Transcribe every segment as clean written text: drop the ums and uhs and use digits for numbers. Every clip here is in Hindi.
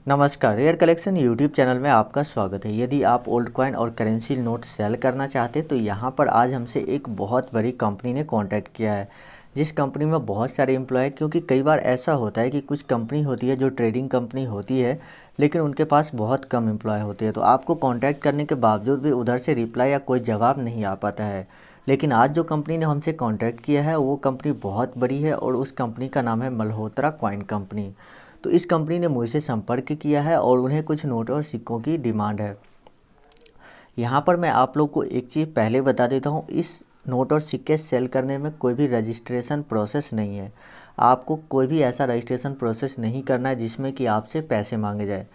नमस्कार, रेयर कलेक्शन यूट्यूब चैनल में आपका स्वागत है। यदि आप ओल्ड कॉइन और करेंसी नोट सेल करना चाहते हैं तो यहाँ पर आज हमसे एक बहुत बड़ी कंपनी ने कांटेक्ट किया है, जिस कंपनी में बहुत सारे एम्प्लॉय हैं। क्योंकि कई बार ऐसा होता है कि कुछ कंपनी होती है जो ट्रेडिंग कंपनी होती है, लेकिन उनके पास बहुत कम एम्प्लॉय होते हैं, तो आपको कॉन्टैक्ट करने के बावजूद भी उधर से रिप्लाई या कोई जवाब नहीं आ पाता है। लेकिन आज जो कंपनी ने हमसे कॉन्टैक्ट किया है वो कंपनी बहुत बड़ी है और उस कंपनी का नाम है मल्होत्रा कॉइन कंपनी। तो इस कंपनी ने मुझसे संपर्क किया है और उन्हें कुछ नोट और सिक्कों की डिमांड है। यहाँ पर मैं आप लोग को एक चीज़ पहले बता देता हूँ, इस नोट और सिक्के सेल करने में कोई भी रजिस्ट्रेशन प्रोसेस नहीं है। आपको कोई भी ऐसा रजिस्ट्रेशन प्रोसेस नहीं करना है जिसमें कि आपसे पैसे मांगे जाए,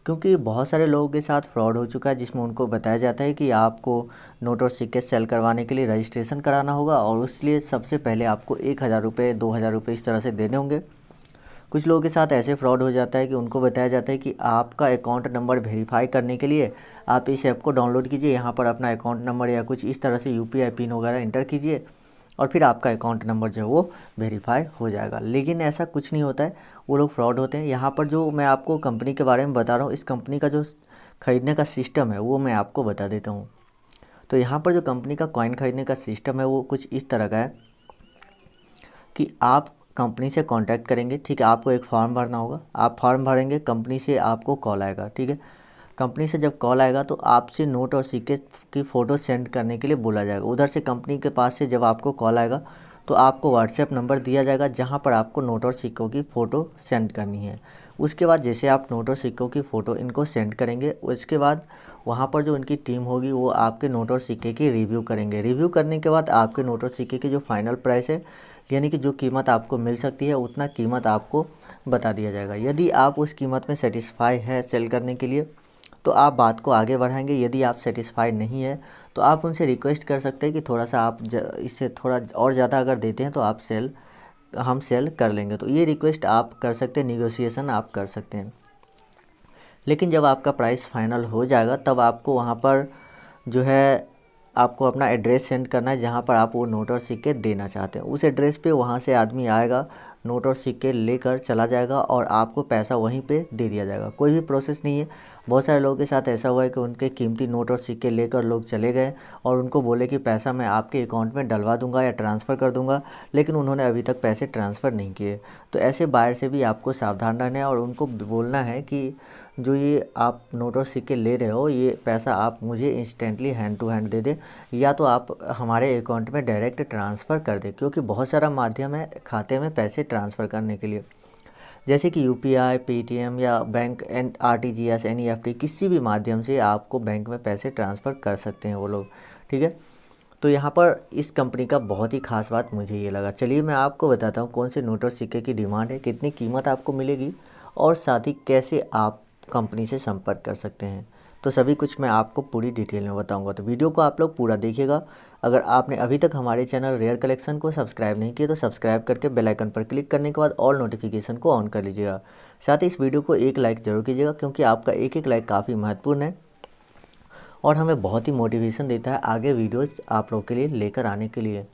क्योंकि बहुत सारे लोगों के साथ फ्रॉड हो चुका है, जिसमें उनको बताया जाता है कि आपको नोट और सिक्के सेल करवाने के लिए रजिस्ट्रेशन कराना होगा और उसके सबसे पहले आपको 1,000 रुपये 2,000 रुपये इस तरह से देने होंगे। कुछ लोगों के साथ ऐसे फ्रॉड हो जाता है कि उनको बताया जाता है कि आपका अकाउंट नंबर वेरीफाई करने के लिए आप इस ऐप को डाउनलोड कीजिए, यहाँ पर अपना अकाउंट नंबर या कुछ इस तरह से यूपीआई पिन वगैरह इंटर कीजिए और फिर आपका अकाउंट नंबर जो है वो वेरीफाई हो जाएगा। लेकिन ऐसा कुछ नहीं होता है, वो लोग फ्रॉड होते हैं। यहाँ पर जो मैं आपको कंपनी के बारे में बता रहा हूँ, इस कंपनी का जो ख़रीदने का सिस्टम है वो मैं आपको बता देता हूँ। तो यहाँ पर जो कंपनी का कॉइन ख़रीदने का सिस्टम है वो कुछ इस तरह का है कि आप कंपनी से कांटेक्ट करेंगे, ठीक है। आपको एक फॉर्म भरना होगा, आप फॉर्म भरेंगे, कंपनी से आपको कॉल आएगा, ठीक है। कंपनी से जब कॉल आएगा तो आपसे नोट और सिक्के की फ़ोटो सेंड करने के लिए बोला जाएगा। उधर से कंपनी के पास से जब आपको कॉल आएगा तो आपको व्हाट्सएप नंबर दिया जाएगा जहां पर आपको नोट और सिक्कों की फ़ोटो सेंड करनी है। उसके बाद जैसे आप नोट और सिक्कों की फ़ोटो इनको सेंड करेंगे, उसके बाद वहाँ पर जो इनकी टीम होगी वो आपके नोट और सिक्के की रिव्यू करेंगे। रिव्यू करने के बाद आपके नोट और सिक्के की जो फाइनल प्राइस है, यानी कि जो कीमत आपको मिल सकती है, उतना कीमत आपको बता दिया जाएगा। यदि आप उस कीमत में सेटिस्फाई है सेल करने के लिए तो आप बात को आगे बढ़ाएंगे। यदि आप सेटिस्फाइड नहीं है तो आप उनसे रिक्वेस्ट कर सकते हैं कि थोड़ा सा आप इससे थोड़ा और ज़्यादा अगर देते हैं तो हम सेल कर लेंगे। तो ये रिक्वेस्ट आप कर सकते हैं, निगोशिएशन आप कर सकते हैं। लेकिन जब आपका प्राइस फाइनल हो जाएगा तब आपको वहाँ पर जो है आपको अपना एड्रेस सेंड करना है जहाँ पर आप वो नोट और सिक्के देना चाहते हैं। उस एड्रेस पे वहाँ से आदमी आएगा, नोट और सिक्के लेकर चला जाएगा और आपको पैसा वहीं पे दे दिया जाएगा। कोई भी प्रोसेस नहीं है। बहुत सारे लोगों के साथ ऐसा हुआ है कि उनके कीमती नोट और सिक्के लेकर लोग चले गए और उनको बोले कि पैसा मैं आपके अकाउंट में डलवा दूंगा या ट्रांसफ़र कर दूंगा, लेकिन उन्होंने अभी तक पैसे ट्रांसफ़र नहीं किए। तो ऐसे बायर से भी आपको सावधान रहना है और उनको बोलना है कि जो ये आप नोट और सिक्के ले रहे हो, ये पैसा आप मुझे इंस्टेंटली हैंड टू हैंड दे दें या तो आप हमारे अकाउंट में डायरेक्ट ट्रांसफ़र कर दें। क्योंकि बहुत सारा माध्यम है खाते में पैसे ट्रांसफ़र करने के लिए, जैसे कि यूपीआई, पेटीएम या बैंक एंड आरटीजीएस, एनईएफटी, किसी भी माध्यम से आपको बैंक में पैसे ट्रांसफ़र कर सकते हैं वो लोग, ठीक है। तो यहाँ पर इस कंपनी का बहुत ही ख़ास बात मुझे ये लगा। चलिए मैं आपको बताता हूँ कौन से नोट और सिक्के की डिमांड है, कितनी कीमत आपको मिलेगी और साथ ही कैसे आप कंपनी से संपर्क कर सकते हैं। तो सभी कुछ मैं आपको पूरी डिटेल में बताऊंगा, तो वीडियो को आप लोग पूरा देखिएगा। अगर आपने अभी तक हमारे चैनल रेयर कलेक्शन को सब्सक्राइब नहीं किया तो सब्सक्राइब करके बेल आइकन पर क्लिक करने के बाद ऑल नोटिफिकेशन को ऑन कर लीजिएगा। साथ ही इस वीडियो को एक लाइक ज़रूर कीजिएगा, क्योंकि आपका एक एक लाइक काफ़ी महत्वपूर्ण है और हमें बहुत ही मोटिवेशन देता है आगे वीडियोज़ आप लोग के लिए लेकर आने के लिए।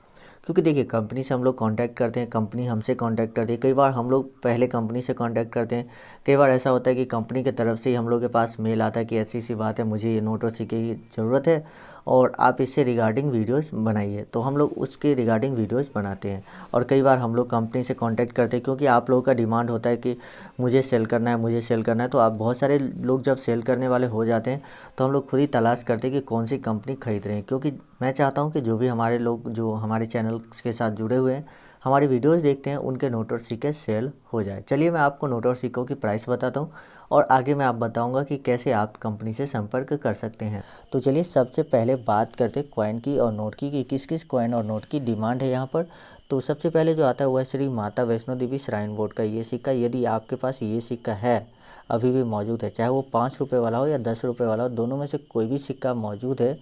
क्योंकि देखिए, कंपनी से हम लोग कांटेक्ट करते हैं, कंपनी हमसे कांटेक्ट करती है। कई बार हम लोग पहले कंपनी से कांटेक्ट करते हैं, कई बार ऐसा होता है कि कंपनी की तरफ से ही हम लोग के पास मेल आता है कि ऐसी सी बात है, मुझे ये नोट और सिक्के की ज़रूरत है और आप इससे रिगार्डिंग वीडियोस बनाइए। तो हम लोग उसके रिगार्डिंग वीडियोस बनाते हैं। और कई बार हम लोग कंपनी से कांटेक्ट करते हैं क्योंकि आप लोगों का डिमांड होता है कि मुझे सेल करना है, मुझे सेल करना है। तो आप बहुत सारे लोग जब सेल करने वाले हो जाते हैं तो हम लोग खुद ही तलाश करते हैं कि कौन सी कंपनी ख़रीद रहे हैं। क्योंकि मैं चाहता हूं कि जो भी हमारे लोग जो हमारे चैनल के साथ जुड़े हुए हैं, हमारी वीडियोस देखते हैं, उनके नोट और सिक्के सेल हो जाए। चलिए मैं आपको नोट और सिक्कों की प्राइस बताता हूं और आगे मैं आप बताऊंगा कि कैसे आप कंपनी से संपर्क कर सकते हैं। तो चलिए सबसे पहले बात करते हैं कॉइन की और नोट की कि किस किस कॉइन और नोट की डिमांड है यहाँ पर। तो सबसे पहले जो आता है वो है श्री माता वैष्णो देवी श्राइन बोर्ड का ये सिक्का। यदि आपके पास ये सिक्का है, अभी भी मौजूद है, चाहे वो 5 रुपये वाला हो या 10 रुपये वाला हो, दोनों में से कोई भी सिक्का मौजूद है,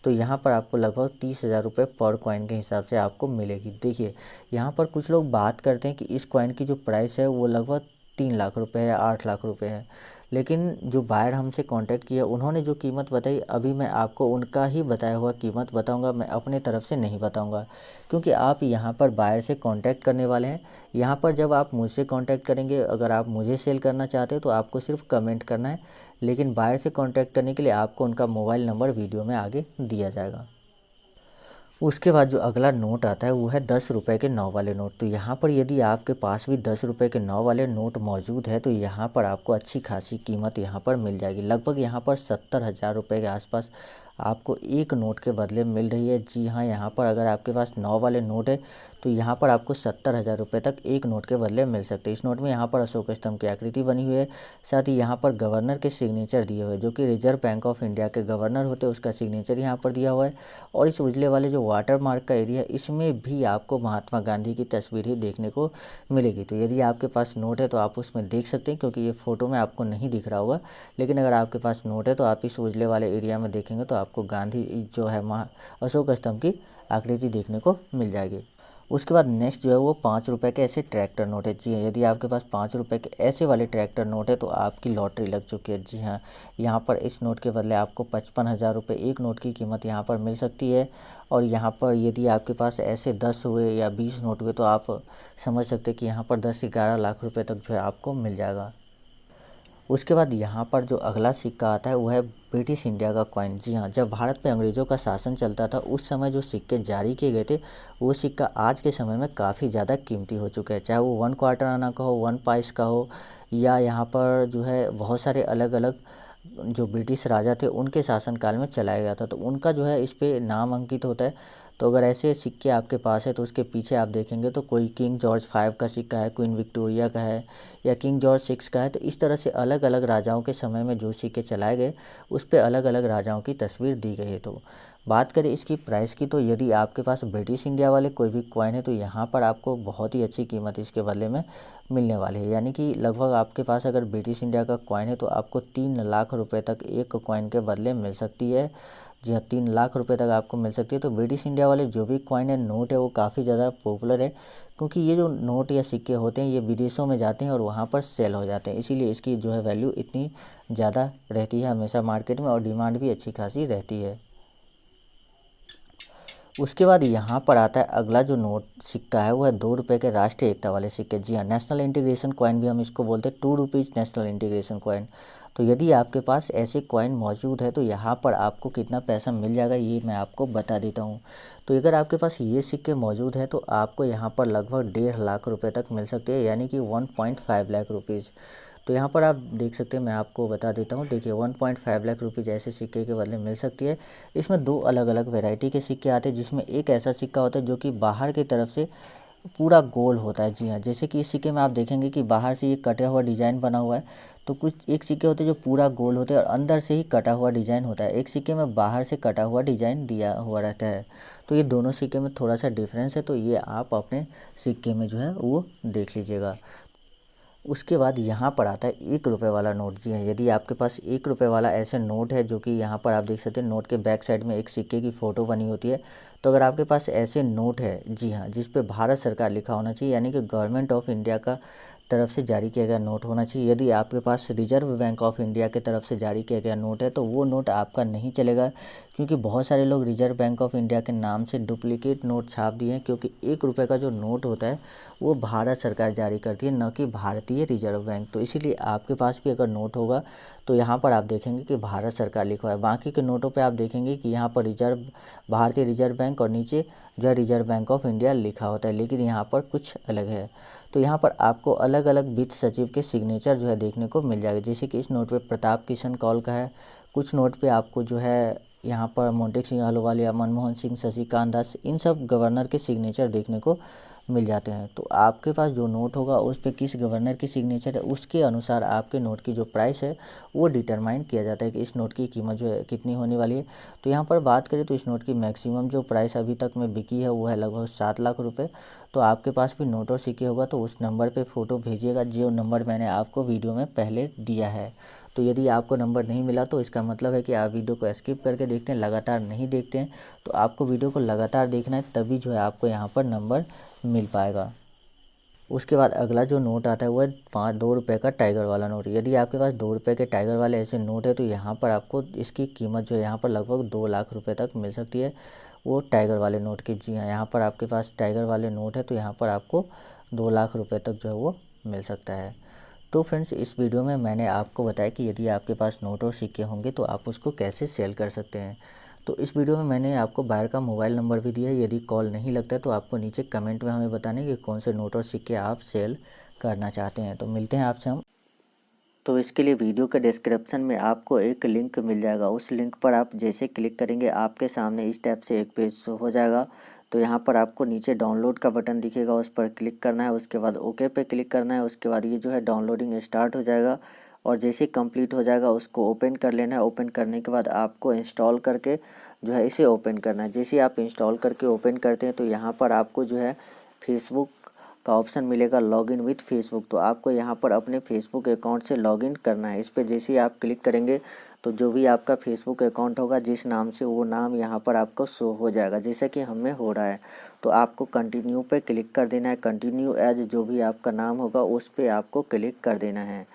तो यहाँ पर आपको लगभग 30,000 रुपये पर कॉइन के हिसाब से आपको मिलेगी। देखिए, यहाँ पर कुछ लोग बात करते हैं कि इस कॉइन की जो प्राइस है वो लगभग 3 लाख रुपए है, 8 लाख रुपए है। लेकिन जो बायर हमसे कांटेक्ट किया उन्होंने जो कीमत बताई, अभी मैं आपको उनका ही बताया हुआ कीमत बताऊंगा, मैं अपने तरफ से नहीं बताऊंगा, क्योंकि आप यहाँ पर बायर से कांटेक्ट करने वाले हैं। यहाँ पर जब आप मुझसे कांटेक्ट करेंगे, अगर आप मुझे सेल करना चाहते हो तो आपको सिर्फ कमेंट करना है, लेकिन बायर से कांटेक्ट करने के लिए आपको उनका मोबाइल नंबर वीडियो में आगे दिया जाएगा। उसके बाद जो अगला नोट आता है वो है 10 रुपये के 9 वाले नोट। तो यहाँ पर यदि आपके पास भी 10 रुपये के 9 वाले नोट मौजूद है तो यहाँ पर आपको अच्छी खासी कीमत यहाँ पर मिल जाएगी। लगभग यहाँ पर 70,000 रुपये के आसपास आपको एक नोट के बदले मिल रही है। जी हाँ, यहाँ पर अगर आपके पास 9 वाले नोट है तो यहाँ पर आपको 70,000 रुपये तक एक नोट के बदले मिल सकते हैं। इस नोट में यहाँ पर अशोक स्तंभ की आकृति बनी हुई है, साथ ही यहाँ पर गवर्नर के सिग्नेचर दिए हुए हैं, जो कि रिजर्व बैंक ऑफ इंडिया के गवर्नर होते हैं, उसका सिग्नेचर यहाँ पर दिया हुआ है। और इस उजले वाले जो वाटर मार्क का एरिया है, इसमें भी आपको महात्मा गांधी की तस्वीर ही देखने को मिलेगी। तो यदि आपके पास नोट है तो आप उसमें देख सकते हैं, क्योंकि ये फ़ोटो में आपको नहीं दिख रहा होगा, लेकिन अगर आपके पास नोट है तो आप इस उजले वाले एरिया में देखेंगे तो आपको गांधी जो है अशोक स्तंभ की आकृति देखने को मिल जाएगी। उसके बाद नेक्स्ट जो है वो 5 रुपये के ऐसे ट्रैक्टर नोट है। जी हाँ, यदि आपके पास 5 रुपये के ऐसे वाले ट्रैक्टर नोट है तो आपकी लॉटरी लग चुकी है। जी हाँ, यहाँ पर इस नोट के बदले आपको 55,000 रुपये एक नोट की कीमत यहाँ पर मिल सकती है। और यहाँ पर यदि आपके पास ऐसे 10 हुए या 20 नोट हुए तो आप समझ सकते हैं कि यहाँ पर 10 से 11 लाख रुपये तक जो है आपको मिल जाएगा। उसके बाद यहाँ पर जो अगला सिक्का आता है वो है ब्रिटिश इंडिया का कॉइन। जी हाँ, जब भारत पे अंग्रेज़ों का शासन चलता था उस समय जो सिक्के जारी किए गए थे वो सिक्का आज के समय में काफ़ी ज़्यादा कीमती हो चुका है। चाहे वो 1 क्वार्टर आना का हो, 1 पाइस का हो, या यहाँ पर जो है बहुत सारे अलग अलग जो ब्रिटिश राजा थे उनके शासनकाल में चलाया गया था, तो उनका जो है इस पे नाम अंकित होता है। तो अगर ऐसे सिक्के आपके पास है तो उसके पीछे आप देखेंगे तो कोई किंग जॉर्ज 5 का सिक्का है, क्वीन विक्टोरिया का है, या किंग जॉर्ज 6 का है। तो इस तरह से अलग अलग राजाओं के समय में जो सिक्के चलाए गए उस पे अलग अलग राजाओं की तस्वीर दी गई है। तो बात करें इसकी प्राइस की, तो यदि आपके पास ब्रिटिश इंडिया वाले कोई भी कॉइन है तो यहाँ पर आपको बहुत ही अच्छी कीमत इसके बदले में मिलने वाली है। यानी कि लगभग आपके पास अगर ब्रिटिश इंडिया का कॉइन है तो आपको 3 लाख रुपए तक एक कॉइन के बदले मिल सकती है। जी हाँ, 3 लाख रुपए तक आपको मिल सकती है। तो ब्रिटिश इंडिया वाले जो भी कॉइन है, नोट है, वो काफ़ी ज़्यादा पॉपुलर है, क्योंकि ये जो नोट या सिक्के होते हैं ये विदेशों में जाते हैं और वहाँ पर सेल हो जाते हैं, इसीलिए इसकी जो है वैल्यू इतनी ज़्यादा रहती है हमेशा मार्केट में, और डिमांड भी अच्छी खासी रहती है। उसके बाद यहाँ पर आता है अगला जो नोट सिक्का है वो है 2 रुपये के राष्ट्रीय एकता वाले सिक्के। जी हाँ, नेशनल इंटीग्रेशन कॉइन भी हम इसको बोलते हैं, 2 रुपीज़ नेशनल इंटीग्रेशन कॉइन। तो यदि आपके पास ऐसे कॉइन मौजूद है तो यहाँ पर आपको कितना पैसा मिल जाएगा ये मैं आपको बता देता हूँ। तो अगर आपके पास ये सिक्के मौजूद है तो आपको यहाँ पर लगभग 1.5 लाख रुपये तक मिल सकते हैं, यानी कि 1.5 लाख रुपीज़। तो यहाँ पर आप देख सकते हैं, मैं आपको बता देता हूँ। देखिए 1.5 लाख रुपीज़ ऐसे सिक्के के बदले मिल सकती है। इसमें 2 अलग अलग वैरायटी के सिक्के आते हैं, जिसमें एक ऐसा सिक्का होता है जो कि बाहर की तरफ से पूरा गोल होता है। जी हाँ, जैसे कि इस सिक्के में आप देखेंगे कि बाहर से ये कटा हुआ डिज़ाइन बना हुआ है, तो कुछ एक सिक्के होते हैं जो पूरा गोल होते हैं और अंदर से ही कटा हुआ डिज़ाइन होता है। एक सिक्के में बाहर से कटा हुआ डिज़ाइन दिया हुआ रहता है। तो ये दोनों सिक्के में थोड़ा सा डिफरेंस है, तो ये आप अपने सिक्के में जो है वो देख लीजिएगा। उसके बाद यहाँ पर आता है 1 रुपये वाला नोट। जी हाँ, यदि आपके पास 1 रुपये वाला ऐसे नोट है, जो कि यहाँ पर आप देख सकते हैं नोट के बैक साइड में एक सिक्के की फ़ोटो बनी होती है। तो अगर आपके पास ऐसे नोट है, जी हाँ, जिस पे भारत सरकार लिखा होना चाहिए, यानी कि गवर्नमेंट ऑफ इंडिया का तरफ से जारी किया गया नोट होना चाहिए। यदि आपके पास रिजर्व बैंक ऑफ इंडिया की तरफ से जारी किया गया नोट है तो वो नोट आपका नहीं चलेगा, क्योंकि बहुत सारे लोग रिजर्व बैंक ऑफ इंडिया के नाम से डुप्लीकेट नोट छाप दिए हैं। क्योंकि 1 रुपये का जो नोट होता है वो भारत सरकार जारी करती है, न कि भारतीय रिजर्व बैंक। तो इसीलिए आपके पास भी अगर नोट होगा तो यहाँ पर आप देखेंगे कि भारत सरकार लिखा हुआ है। बाकी के नोटों पे आप देखेंगे कि यहाँ पर भारतीय रिजर्व बैंक और नीचे जो रिजर्व बैंक ऑफ इंडिया लिखा होता है, लेकिन यहाँ पर कुछ अलग है। तो यहाँ पर आपको अलग अलग वित्त सचिव के सिग्नेचर जो है देखने को मिल जाएगा। जैसे कि इस नोट पे प्रताप किशन कौल का है, कुछ नोट पे आपको जो है यहाँ पर मोंटेक सिंह अहलूवालिया, मनमोहन सिंह, शशिकांत दास, इन सब गवर्नर के सिग्नेचर देखने को मिल जाते हैं। तो आपके पास जो नोट होगा उस पर किस गवर्नर की सिग्नेचर है, उसके अनुसार आपके नोट की जो प्राइस है वो डिटरमाइन किया जाता है कि इस नोट की कीमत जो है कितनी होने वाली है। तो यहाँ पर बात करें तो इस नोट की मैक्सिमम जो प्राइस अभी तक में बिकी है वो है लगभग 7 लाख रुपये। तो आपके पास भी नोट और सिक्के होगा तो उस नंबर पर फ़ोटो भेजिएगा, जो नंबर मैंने आपको वीडियो में पहले दिया है। तो यदि आपको नंबर नहीं मिला तो इसका मतलब है कि आप वीडियो को स्किप करके देखते हैं, लगातार नहीं देखते हैं। तो आपको वीडियो को लगातार देखना है, तभी जो है आपको यहाँ पर नंबर मिल पाएगा। उसके बाद अगला जो नोट आता है वो है 2 रुपये का टाइगर वाला नोट। यदि आपके पास 2 रुपये के टाइगर वाले ऐसे नोट है तो यहाँ पर आपको इसकी कीमत जो है यहाँ पर लगभग 2 लाख रुपए तक मिल सकती है, वो टाइगर वाले नोट की। जी हाँ, यहाँ पर आपके पास टाइगर वाले नोट है तो यहाँ पर आपको 2 लाख रुपए तक जो है वो मिल सकता है। तो फ्रेंड्स, इस वीडियो में मैंने आपको बताया कि यदि आपके पास नोट और सिक्के होंगे तो आप उसको कैसे सेल कर सकते हैं। तो इस वीडियो में मैंने आपको बायर का मोबाइल नंबर भी दिया है। यदि कॉल नहीं लगता है तो आपको नीचे कमेंट में हमें बताने कि कौन से नोट और सिक्के आप सेल करना चाहते हैं। तो मिलते हैं आपसे हम। तो इसके लिए वीडियो के डिस्क्रिप्शन में आपको एक लिंक मिल जाएगा। उस लिंक पर आप जैसे क्लिक करेंगे आपके सामने इस टाइप से एक पेज शो हो जाएगा। तो यहाँ पर आपको नीचे डाउनलोड का बटन दिखेगा, उस पर क्लिक करना है। उसके बाद ओके पे क्लिक करना है। उसके बाद ये जो है डाउनलोडिंग स्टार्ट हो जाएगा और जैसे कंप्लीट हो जाएगा उसको ओपन कर लेना है। ओपन करने के बाद आपको इंस्टॉल करके जो है इसे ओपन करना है। जैसे आप इंस्टॉल करके ओपन करते हैं तो यहाँ पर आपको जो है फेसबुक का ऑप्शन मिलेगा, लॉगिन विथ फेसबुक। तो आपको यहाँ पर अपने फेसबुक अकाउंट से लॉगिन करना है। इस पर जैसे ही आप क्लिक करेंगे तो जो भी आपका फेसबुक अकाउंट होगा जिस नाम से, वो नाम यहाँ पर आपको शो हो जाएगा, जैसा कि हमें हो रहा है। तो आपको कंटिन्यू पे क्लिक कर देना है। कंटिन्यू एज जो भी आपका नाम होगा उस पर आपको क्लिक कर देना है।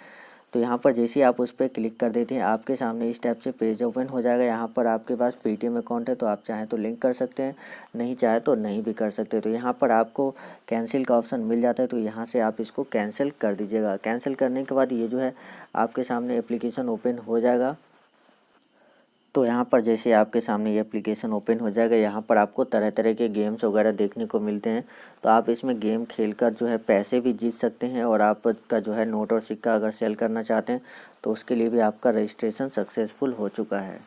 तो यहाँ पर जैसे ही आप उस पर क्लिक कर देते हैं आपके सामने इस टाइप से पेज ओपन हो जाएगा। यहाँ पर आपके पास पेटीएम अकाउंट है तो आप चाहें तो लिंक कर सकते हैं, नहीं चाहे तो नहीं भी कर सकते। तो यहाँ पर आपको कैंसिल का ऑप्शन मिल जाता है, तो यहाँ से आप इसको कैंसिल कर दीजिएगा। कैंसिल करने के बाद ये जो है आपके सामने एप्लीकेशन ओपन हो जाएगा। तो यहाँ पर जैसे आपके सामने ये एप्लीकेशन ओपन हो जाएगा, यहाँ पर आपको तरह तरह के गेम्स वगैरह देखने को मिलते हैं। तो आप इसमें गेम खेलकर जो है पैसे भी जीत सकते हैं और आपका जो है नोट और सिक्का अगर सेल करना चाहते हैं तो उसके लिए भी आपका रजिस्ट्रेशन सक्सेसफुल हो चुका है।